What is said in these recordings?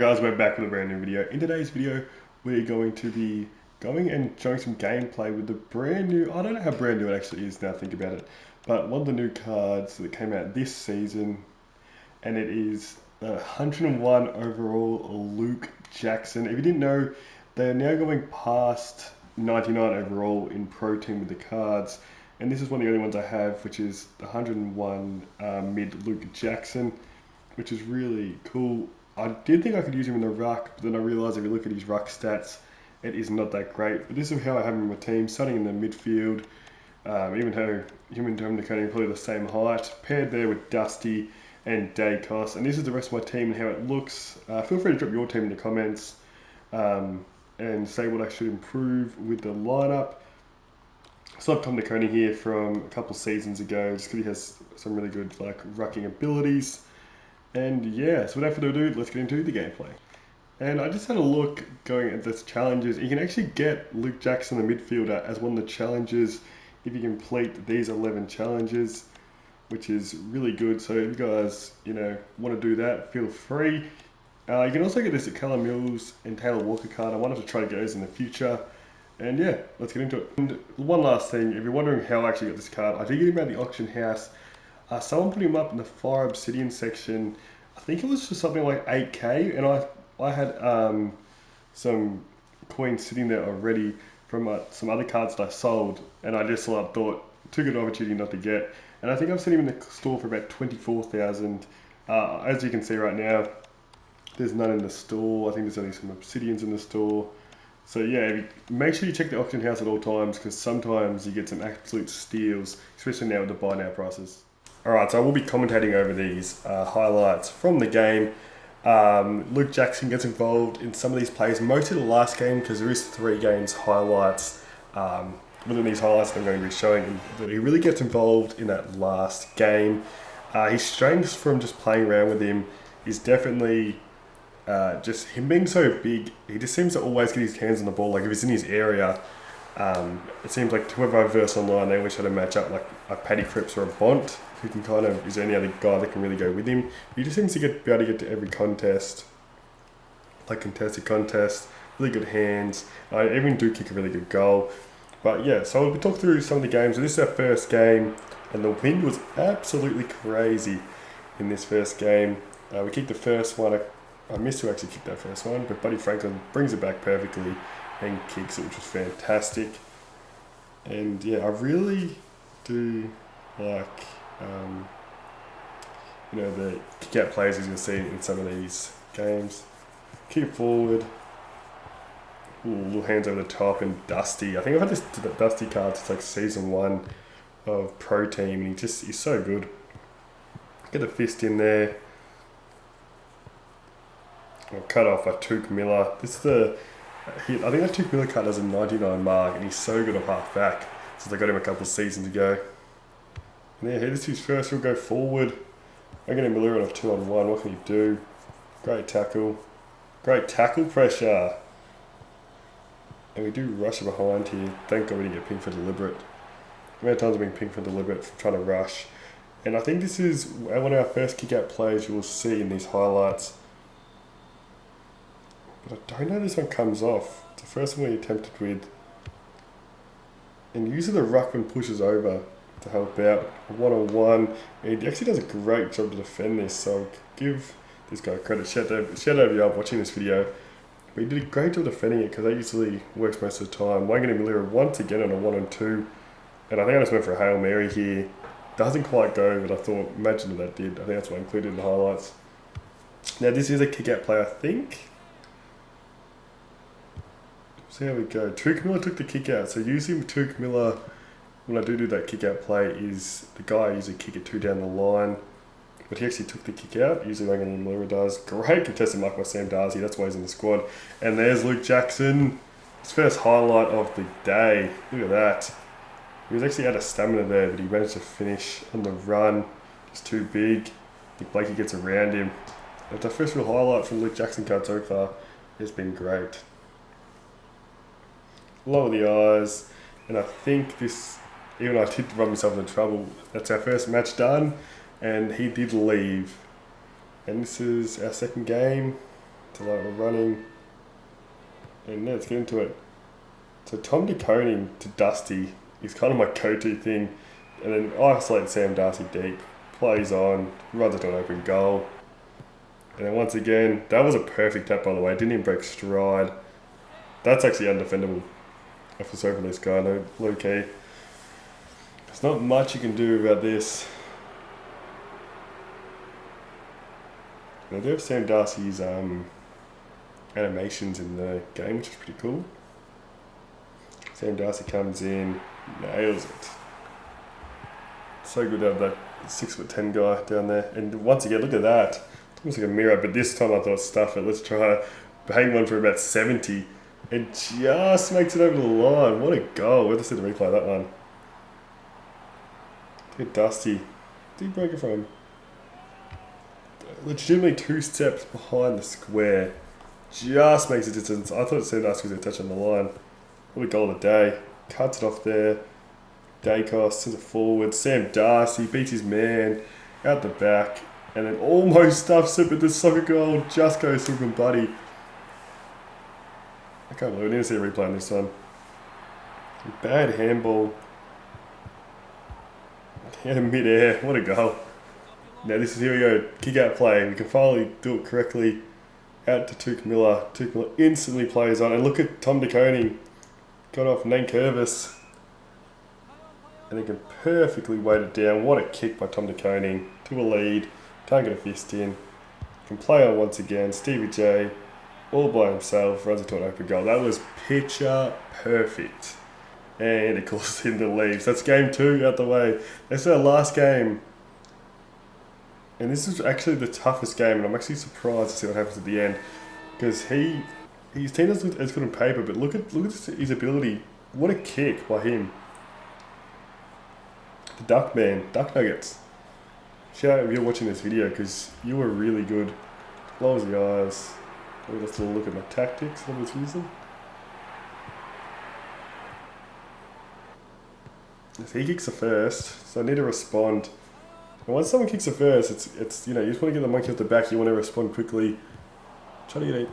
Guys, we're back with a brand new video. In today's video, we're going to be going and showing some gameplay with the brand new, I don't know how brand new it actually is now I think about it, but one of the new cards that came out this season, and it is the 101 overall Luke Jackson. If you didn't know, they're now going past 99 overall in Pro Team with the cards, and this is one of the only ones I have, which is the 101 mid Luke Jackson, which is really cool. I did think I could use him in the ruck, but then I realised if you look at his ruck stats, it is not that great. But this is how I have him in my team, starting in the midfield, even though him and Dominic are probably the same height, paired there with Dusty and Dacos. And this is the rest of my team and how it looks. Feel free to drop your team in the comments and say what I should improve with the lineup. I still have Tom Nakoni here from a couple seasons ago, just because he has some really good rucking abilities. And yeah, so without further ado, let's get into the gameplay. And I just had a look going at this challenges. You can actually get Luke Jackson, the midfielder, as one of the challenges if you complete these 11 challenges, which is really good. So if you guys, want to do that, feel free. You can also get this at Callum Mills and Taylor Walker card. I wanted to try to get those in the future. And yeah, let's get into it. And one last thing, if you're wondering how I actually got this card, I did get him at the auction house. Someone put him up in the Fire Obsidian section. I think it was for something like 8k, and I had some coins sitting there already from some other cards that I sold, and I just thought too good an opportunity not to get. And I think I've seen him in the store for about 24,000. As you can see right now, there's none in the store. I think there's only some obsidians in the store. So yeah, make sure you check the auction house at all times, because sometimes you get some absolute steals, especially now with the buy now prices. Alright, so I will be commentating over these highlights from the game. Luke Jackson gets involved in some of these plays, mostly the last game, because there is 3 games highlights. Within these highlights I'm going to be showing him that he really gets involved in that last game. His strengths from just playing around with him is definitely just him being so big. He just seems to always get his hands on the ball. Like if he's in his area, it seems like whoever I verse online, they always try to match up like a Paddy Cripps or a Bont, who can is there any other guy that can really go with him. He just seems to be able to get to every contest, like contested contest, really good hands. Even do kick a really good goal. But yeah, so we'll talk through some of the games. So this is our first game, and the wind was absolutely crazy in this first game. We kicked the first one. I missed to actually kick that first one, but Buddy Franklin brings it back perfectly and kicks it, which was fantastic. And yeah, I really do like the kick out plays as you'll see in some of these games. Keep forward, little hands over the top, and Dusty. I think I've had this Dusty card since like season 1 of Pro Team, and he's so good. Get a fist in there. I'll cut off a Took Miller. I think that Took Miller card has a 99 mark, and he's so good at half back since I got him a couple of seasons ago. And yeah, this is his first. He'll go forward. I'm going to Miller on a 2-on-1. What can he do? Great tackle. Great tackle pressure. And we do rush behind here. Thank God we didn't get pinged for deliberate. How many times I've been pinged for deliberate for trying to rush? And I think this is one of our first kick out plays you will see in these highlights. But I don't know if this one comes off. It's the first one we attempted with. And usually the ruckman pushes over to help out. A 1-on-1. He actually does a great job to defend this, so I'll give this guy credit. Shout out to you watching this video. But he did a great job defending it, because that usually works most of the time. Wangani Malira once again on a 1-on-2. And I think I just went for a Hail Mary here. Doesn't quite go, but I thought, imagine if that did. I think that's why I included in the highlights. Now this is a kick out play, I think. So here we go. Took Miller took the kick out. So usually with Took Miller, when I do that kick out play, is the guy I usually kick it 2 down the line. But he actually took the kick out. Usually Wangani Malira does. Great contested mark by Sam Darcy. That's why he's in the squad. And there's Luke Jackson. His first highlight of the day. Look at that. He was actually out of stamina there, but he managed to finish on the run. Just too big. I think Blakey gets around him. But the first real highlight from Luke Jackson card so far has been great. Lower the eyes, and I think this, even though I did run myself into trouble, that's our first match done, and he did leave. And this is our second game. to like we're running. And let's get into it. So Tom DeConing to Dusty is kind of my go-to thing. And then isolate Sam Darcy deep. Plays on, runs it to an open goal. And then once again, that was a perfect tap by the way. Didn't even break stride. That's actually undefendable. I feel sorry for this guy, no, low key. There's not much you can do about this. And I do have Sam Darcy's animations in the game, which is pretty cool. Sam Darcy comes in, nails it. So good to have that 6'10" guy down there. And once again, look at that. It's almost like a mirror, but this time I thought, stuff it. Let's try bang one for about 70. It just makes it over the line. What a goal. We'll have to see the replay of that one. Look at Dusty. Did he break it from? Legitimately 2 steps behind the square. Just makes a distance. I thought Sam Darcy was going to touch on the line. What a goal of the day. Cuts it off there. Dacos sends it forward. Sam Darcy beats his man out the back. And then almost stuffs it, but the soccer goal just goes through from Buddy. I can't believe I need to see a replay on this one. Bad handball. Yeah, mid-air. What a goal. Now this is, here we go. Kick out play. We can finally do it correctly. Out to Tuke Miller. Tuke Miller instantly plays on. And look at Tom DeConing. Got off Nate Curvis. And he can perfectly weight it down. What a kick by Tom DeConing. To a lead. Can't get a fist in. Can play on once again. Stevie J, all by himself, runs into an open goal. That was picture perfect. And it calls in the leaves. That's game 2 out the way. That's our last game. And this is actually the toughest game, and I'm actually surprised to see what happens at the end. Because his team doesn't look as good on paper, but look at his ability. What a kick by him. The Duck Man, Duck Nuggets. Shout out if you're watching this video because you were really good. Close the eyes. Let's have a look at my tactics I was using. So he kicks the first, so I need to respond. And once someone kicks the first, it's you know, you just want to get the monkey off the back, you want to respond quickly. Try to get it.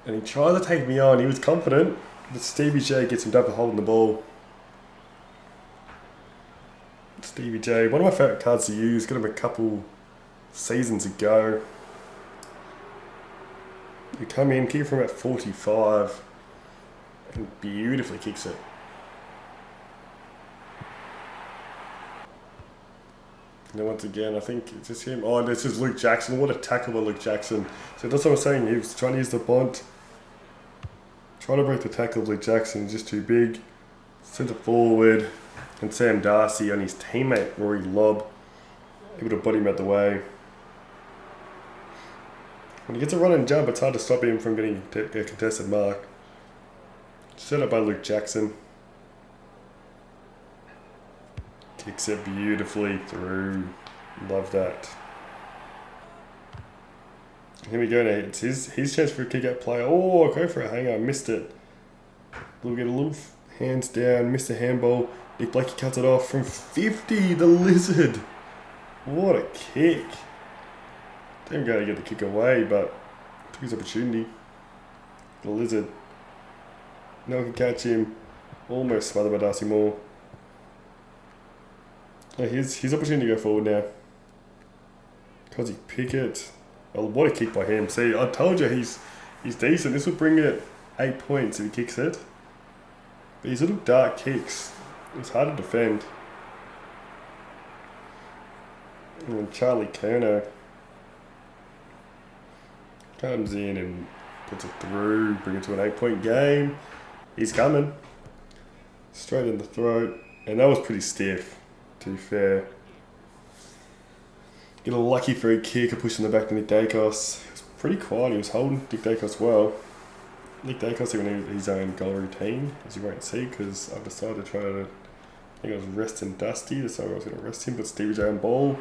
And he tried to take me on, he was confident, but Stevie J gets him down for holding the ball. Stevie J, one of my favourite cards to use, got him a couple seasons ago. You come in, kick it from about 45, and beautifully kicks it. And then once again, I think it's just him. Oh, this is Luke Jackson. What a tackle by Luke Jackson. So that's what I was saying, he was trying to use the bunt. Trying to break the tackle of Luke Jackson, he's just too big. Sends it forward. And Sam Darcy on his teammate Rory Lobb, able to body him out the way. When he gets a run and jump, it's hard to stop him from getting a contested mark. Set up by Luke Jackson. Kicks it beautifully through. Love that. Here we go now. It's his chance for a kick out play. Oh, go for a hanger. Missed it. We'll get a little hands down. Missed a handball. Nick Blakey cuts it off from 50, the Lizard. What a kick. Didn't go to get the kick away, but took his opportunity. The Lizard. No one can catch him. Almost smothered by Darcy Moore. Oh, his opportunity to go forward now. Cosy Pickett. Oh, what a kick by him. See, I told you he's decent. This would bring it 8 points if he kicks it. But his little dark kicks, it's hard to defend. And then Charlie Kerno comes in and puts it through, bring it to an 8-point game. He's coming. Straight in the throat. And that was pretty stiff, to be fair. Get a lucky free kick, a push in the back to Nick Dacos. It was pretty quiet, he was holding Nick Dacos well. Nick Dacos even his own goal routine, as you won't see, because I've decided to try to, I think I was resting Dusty, that's how I was going to rest him, but Stevie's own ball.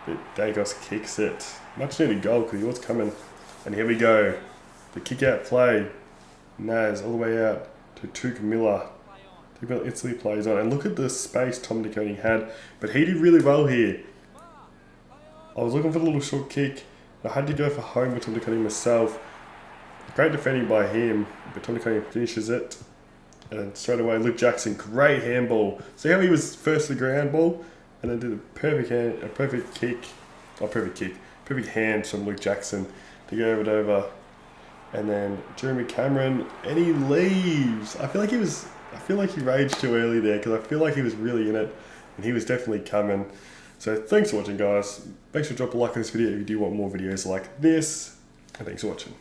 But Dacos kicks it. Much needed goal because he was coming. And here we go. The kick out play. Naz all the way out to Tuke Miller. Tuke Miller instantly plays on. And look at the space Tom DeConing had. But he did really well here. I was looking for the little short kick. I had to go for home with Tony Cunningham myself. Great defending by him, but Tony Cunningham finishes it. And straight away, Luke Jackson, great handball. See how he was first the ground ball, and then did a perfect perfect hand from Luke Jackson to get it over. And then Jeremy Cameron, and he leaves. I feel like he raged too early there, because I feel like he was really in it, and he was definitely coming. So thanks for watching, guys. Make sure to drop a like on this video if you do want more videos like this, and thanks for watching.